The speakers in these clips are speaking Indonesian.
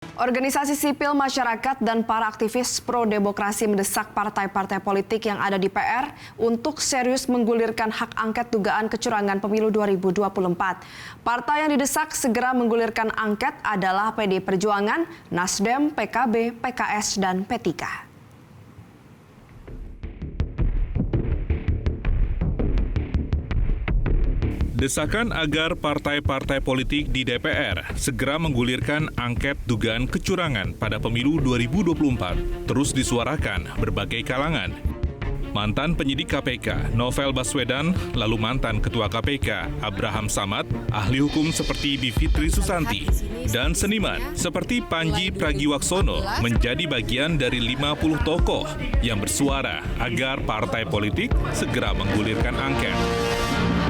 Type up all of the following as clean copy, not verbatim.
Organisasi sipil masyarakat dan para aktivis pro-demokrasi mendesak partai-partai politik yang ada di PR untuk serius menggulirkan hak angket dugaan kecurangan pemilu 2024. Partai yang didesak segera menggulirkan angket adalah PD Perjuangan, Nasdem, PKB, PKS, dan P3. Desakan agar partai-partai politik di DPR segera menggulirkan angket dugaan kecurangan pada pemilu 2024 terus disuarakan berbagai kalangan. Mantan penyidik KPK Novel Baswedan, lalu mantan Ketua KPK Abraham Samad, ahli hukum seperti Bivitri Susanti, dan seniman seperti Panji Pragiwaksono menjadi bagian dari 50 tokoh yang bersuara agar partai politik segera menggulirkan angket.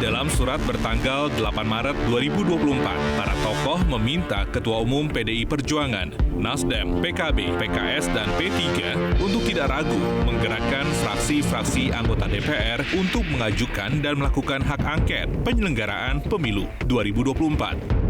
Dalam surat bertanggal 8 Maret 2024, para tokoh meminta Ketua Umum PDI Perjuangan, Nasdem, PKB, PKS, dan P3 untuk tidak ragu menggerakkan fraksi-fraksi anggota DPR untuk mengajukan dan melakukan hak angket penyelenggaraan pemilu 2024.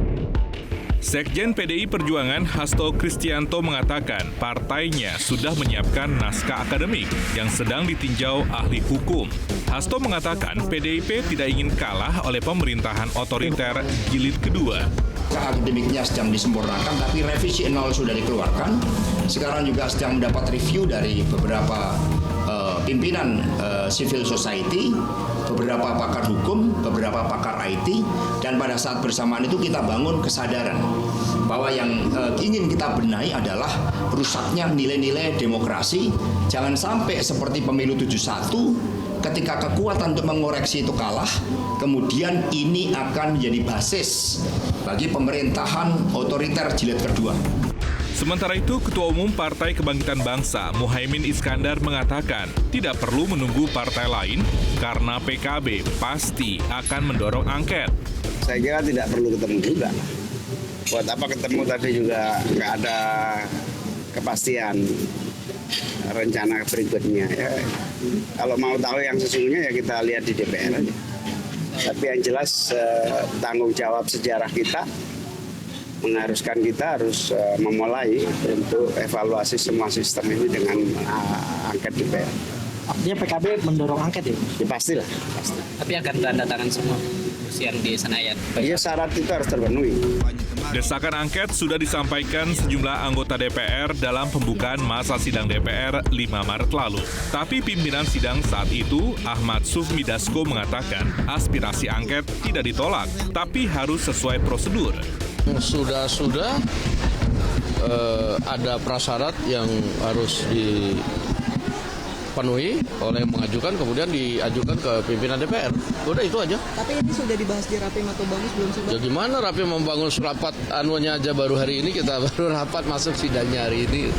Sekjen PDI Perjuangan Hasto Kristianto mengatakan partainya sudah menyiapkan naskah akademik yang sedang ditinjau ahli hukum. Hasto mengatakan PDIP tidak ingin kalah oleh pemerintahan otoriter jilid kedua. Akademiknya sedang disempurnakan, tapi revisi 0 sudah dikeluarkan. Sekarang juga sedang mendapat review dari beberapa pimpinan civil society, beberapa pakar hukum, beberapa pakar IT, dan pada saat bersamaan itu kita bangun kesadaran bahwa yang ingin kita benahi adalah rusaknya nilai-nilai demokrasi. Jangan sampai seperti pemilu 71, ketika kekuatan untuk mengoreksi itu kalah, kemudian ini akan menjadi basis bagi pemerintahan otoriter jilid kedua. Sementara itu, Ketua Umum Partai Kebangkitan Bangsa Muhaimin Iskandar mengatakan tidak perlu menunggu partai lain karena PKB pasti akan mendorong angket. Saya kira tidak perlu ketemu juga. Buat apa ketemu tadi juga nggak ada kepastian rencana berikutnya. Ya, kalau mau tahu yang sesungguhnya ya kita lihat di DPR aja. Tapi yang jelas tanggung jawab sejarah kita mengharuskan kita harus memulai untuk evaluasi semua sistem ini dengan angket DPR. Artinya PKB mendorong angket ya? Ya pastilah. Pasti. Tapi akan tanda tangan semua yang di Senayan. Iya, syarat itu harus terpenuhi. Desakan angket sudah disampaikan sejumlah anggota DPR dalam pembukaan masa sidang DPR 5 Maret lalu. Tapi pimpinan sidang saat itu, Ahmad Sufmi Dasko, mengatakan aspirasi angket tidak ditolak, tapi harus sesuai prosedur. Sudah ada prasyarat yang harus dipenuhi oleh yang mengajukan, kemudian diajukan ke pimpinan DPR. Udah itu aja. Tapi ini sudah dibahas di Rapim atau Bamus belum sih? Ya gimana Rapim membangun rapat anunya aja baru hari ini, kita baru rapat masuk sidangnya hari ini.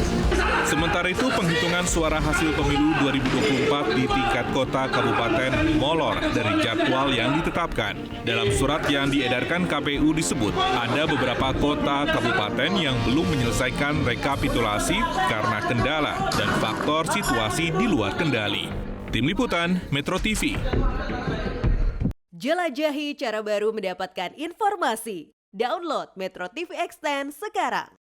Sementara itu, penghitungan suara hasil pemilu 2024 di tingkat kota kabupaten molor dari jadwal yang ditetapkan. Dalam surat yang diedarkan KPU disebut ada beberapa kota kabupaten yang belum menyelesaikan rekapitulasi karena kendala dan faktor situasi di luar kendali. Tim Liputan Metro TV. Jelajahi cara baru mendapatkan informasi. Download Metro TV Extend sekarang.